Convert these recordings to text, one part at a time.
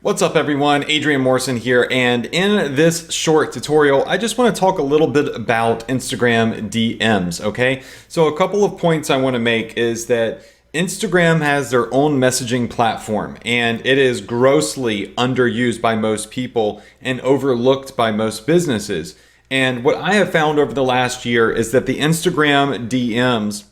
What's up everyone, Adrian Morrison here, and in this short tutorial, I just want to talk a little bit about Instagram DMs, okay? So a couple of points I want to make is that Instagram has their own messaging platform, and it is grossly underused by most people and overlooked by most businesses. And what I have found over the last year is that the Instagram DMs,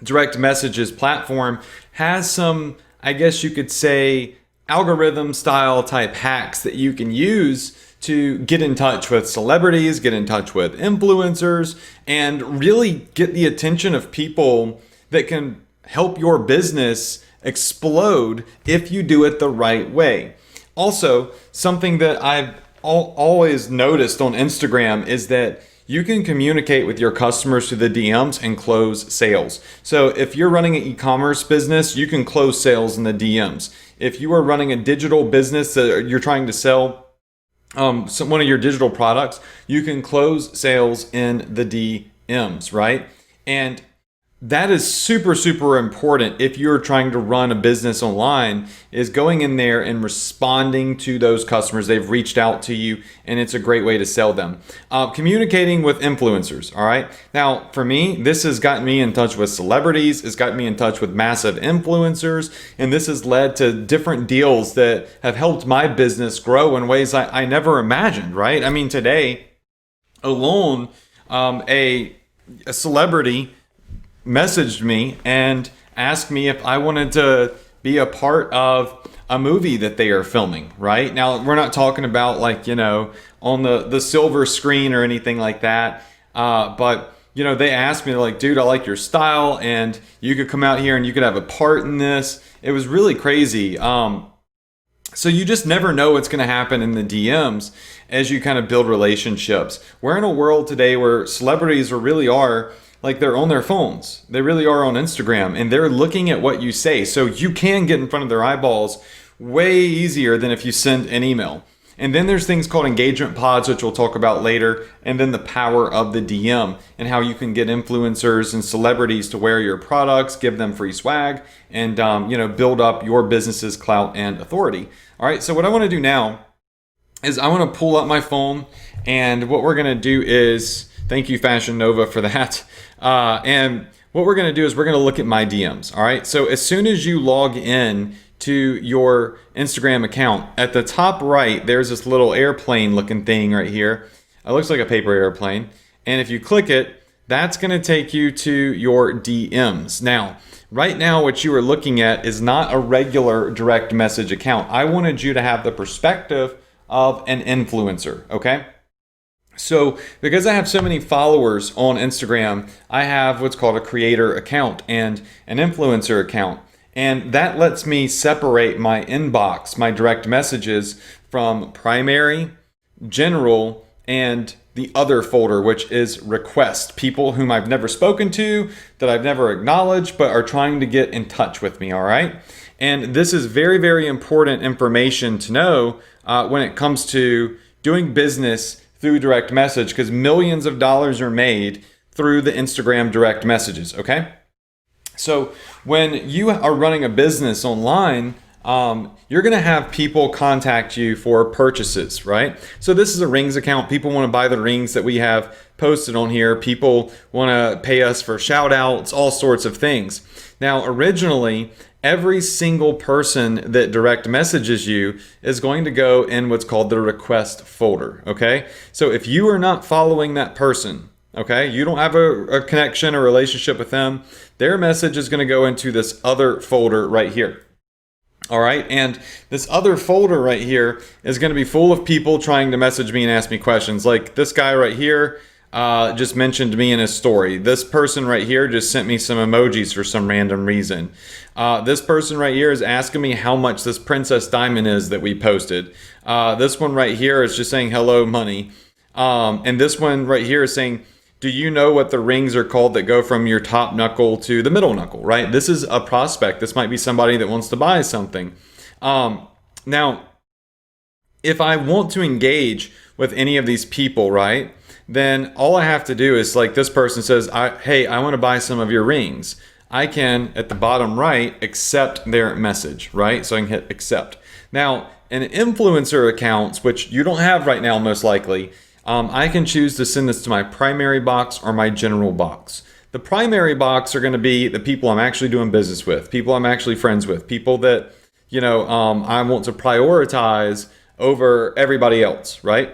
direct messages platform, has some, I guess you could say, algorithm style type hacks that you can use to get in touch with celebrities, get in touch with influencers, and really get the attention of people that can help your business explode if you do it the right way. Also, something that I've always noticed on Instagram is that you can communicate with your customers through the DMs and close sales. So if you're running an e-commerce business, you can close sales in the DMs. If you are running a digital business that you're trying to sell one of your digital products, you can close sales in the DMs, right? And that is super, super important if you're trying to run a business online, is going in there and responding to those customers. They've reached out to you, and it's a great way to sell them. Communicating with influencers, all right? Now, for me, this has gotten me in touch with celebrities. It's gotten me in touch with massive influencers, and this has led to different deals that have helped my business grow in ways I never imagined, right? I mean, today alone, a celebrity messaged me and asked me if I wanted to be a part of a movie that they are filming, right? Now, we're not talking about like, on the silver screen or anything like that. But, they asked me like, dude, I like your style and you could come out here and you could have a part in this. It was really crazy. So you just never know what's going to happen in the DMs as you kind of build relationships. We're in a world today where celebrities really are like, they're on their phones. They really are on Instagram, and they're looking at what you say. So you can get in front of their eyeballs way easier than if you send an email. And then there's things called engagement pods, which we'll talk about later. And then the power of the DM and how you can get influencers and celebrities to wear your products, give them free swag, and build up your business's clout and authority. All right, so what I want to do now is I want to pull up my phone, and what we're going to do is, thank you Fashion Nova for that. And what we're going to do is we're going to look at my DMs. All right. So as soon as you log in to your Instagram account, at the top right, there's this little airplane looking thing right here. It looks like a paper airplane. And if you click it, that's going to take you to your DMs. Now, right now, what you are looking at is not a regular direct message account. I wanted you to have the perspective of an influencer. Okay. So because I have so many followers on Instagram, I have what's called a creator account and an influencer account. And that lets me separate my inbox, my direct messages, from primary, general, and the other folder, which is request. People whom I've never spoken to, that I've never acknowledged, but are trying to get in touch with me, all right? And this is very, very important information to know when it comes to doing business through direct message, because millions of dollars are made through the Instagram direct messages, okay? So when you are running a business online, you're gonna have people contact you for purchases, right? So this is a rings account. People wanna buy the rings that we have posted on here. People wanna pay us for shout outs, all sorts of things. Now, originally, every single person that direct messages you is going to go in what's called the request folder, okay? So if you are not following that person, okay, you don't have a connection or relationship with them, their message is going to go into this other folder right here. All right, and this other folder right here is going to be full of people trying to message me and ask me questions. Like this guy right here just mentioned me in his story. This person right here just sent me some emojis for some random reason. This person right here is asking me how much this Princess Diamond is that we posted. This one right here is just saying hello money. And this one right here is saying, do you know what the rings are called that go from your top knuckle to the middle knuckle, right? This is a prospect. This might be somebody that wants to buy something. Now, if I want to engage with any of these people, right, then all I have to do is, like, this person says, hey, I want to buy some of your rings. I can, at the bottom right, accept their message, right? So I can hit accept. Now, in influencer accounts, which you don't have right now most likely, I can choose to send this to my primary box or my general box. The primary box are going to be the people I'm actually doing business with, people I'm actually friends with, people that, I want to prioritize over everybody else, right?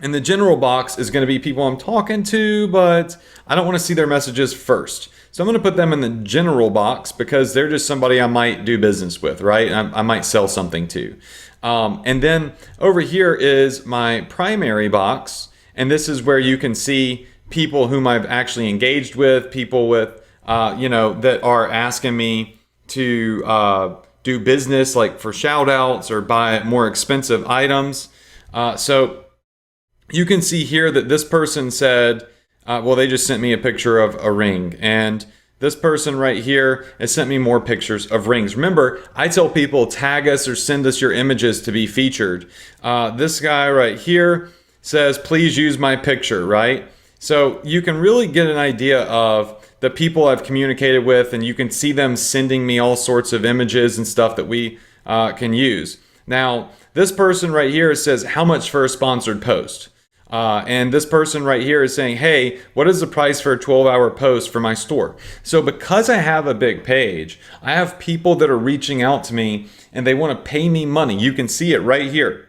And the general box is going to be people I'm talking to, but I don't want to see their messages first. So I'm going to put them in the general box because they're just somebody I might do business with, right? I might sell something to. And then over here is my primary box. And this is where you can see people whom I've actually engaged with, people with, that are asking me to do business, like for shout outs or buy more expensive items. So you can see here that this person said, they just sent me a picture of a ring. And this person right here has sent me more pictures of rings. Remember, I tell people tag us or send us your images to be featured. This guy right here says, please use my picture, right? So you can really get an idea of the people I've communicated with, and you can see them sending me all sorts of images and stuff that we can use. Now, this person right here says, how much for a sponsored post? And this person right here is saying, hey, what is the price for a 12-hour post for my store? So because I have a big page, I have people that are reaching out to me and they want to pay me money. You can see it right here.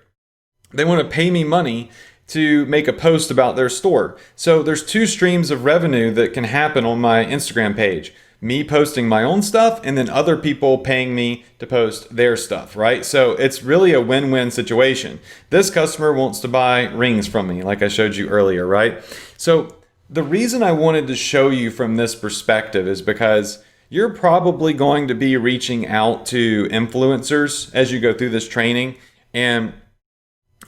They want to pay me money to make a post about their store. So there's two streams of revenue that can happen on my Instagram page. Me posting my own stuff and then other people paying me to post their stuff, right? So it's really a win-win situation. This customer wants to buy rings from me, like I showed you earlier, right? So the reason I wanted to show you from this perspective is because you're probably going to be reaching out to influencers as you go through this training. And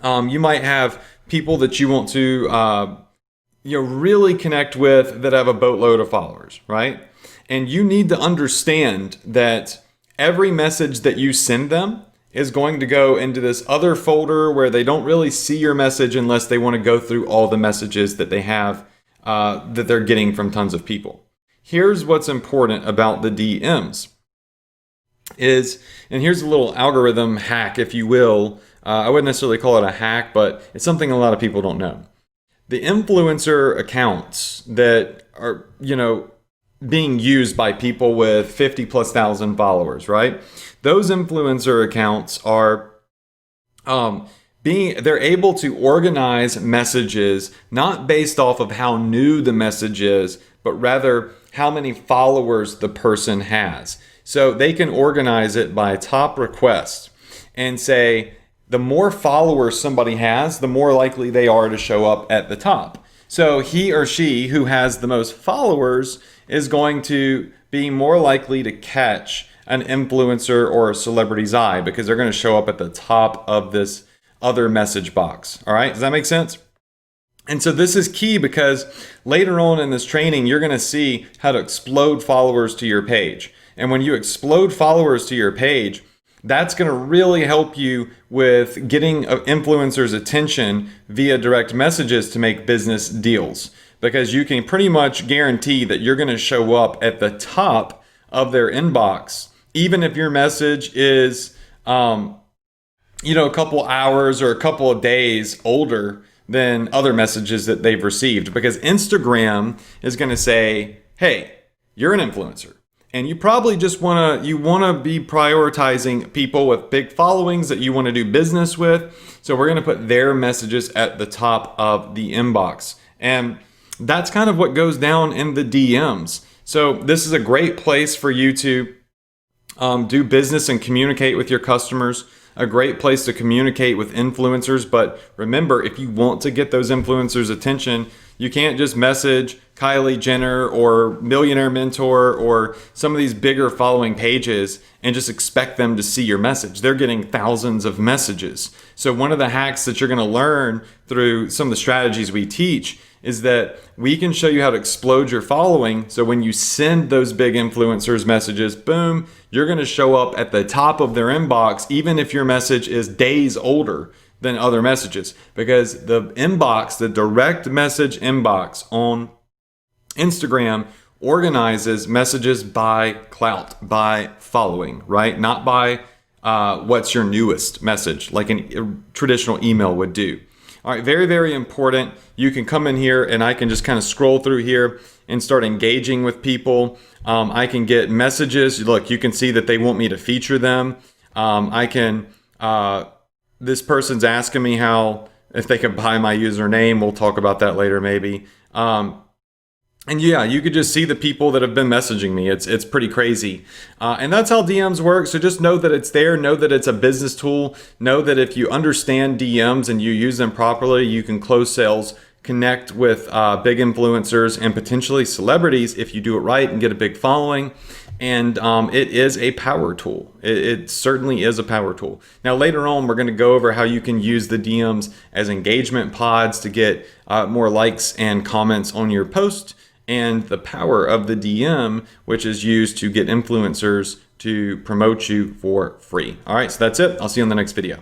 you might have people that you want to really connect with that have a boatload of followers, right? And you need to understand that every message that you send them is going to go into this other folder where they don't really see your message unless they want to go through all the messages that they have that they're getting from tons of people. Here's what's important about the DMs and here's a little algorithm hack, if you will. I wouldn't necessarily call it a hack, but it's something a lot of people don't know. The influencer accounts that are, being used by people with 50,000+ followers, right? Those influencer accounts are they're able to organize messages not based off of how new the message is, but rather how many followers the person has. So they can organize it by top request and say, the more followers somebody has, the more likely they are to show up at the top. So he or she who has the most followers is going to be more likely to catch an influencer or a celebrity's eye because they're going to show up at the top of this other message box. All right, does that make sense? And so this is key because later on in this training, you're going to see how to explode followers to your page. And when you explode followers to your page, that's going to really help you with getting influencers' attention via direct messages to make business deals, because you can pretty much guarantee that you're going to show up at the top of their inbox, even if your message is, a couple hours or a couple of days older than other messages that they've received, because Instagram is going to say, hey, you're an influencer. And you probably just want to be prioritizing people with big followings that you want to do business with. So we're going to put their messages at the top of the inbox. And that's kind of what goes down in the DMs. So this is a great place for you to do business and communicate with your customers. A great place to communicate with influencers. But remember, if you want to get those influencers' attention, you can't just message Kylie Jenner or Millionaire Mentor or some of these bigger following pages and just expect them to see your message. They're getting thousands of messages. So one of the hacks that you're going to learn through some of the strategies we teach is that we can show you how to explode your following. So when you send those big influencers messages, boom, you're going to show up at the top of their inbox, even if your message is days older than other messages, because the inbox, the direct message inbox on Instagram organizes messages by clout, by following, right? Not by what's your newest message, like a traditional email would do. All right, very, very important. You can come in here and I can just kind of scroll through here and start engaging with people. I can get messages. Look, you can see that they want me to feature them. This person's asking me if they can buy my username. We'll talk about that later maybe. And yeah, you could just see the people that have been messaging me. It's pretty crazy. And that's how DMs work. So just know that it's there. Know that it's a business tool. Know that if you understand DMs and you use them properly, you can close sales, connect with big influencers and potentially celebrities if you do it right and get a big following. And it is a power tool. It certainly is a power tool. Now, later on, we're going to go over how you can use the DMs as engagement pods to get more likes and comments on your post, and the power of the DM, which is used to get influencers to promote you for free. All right, so that's it. I'll see you on the next video.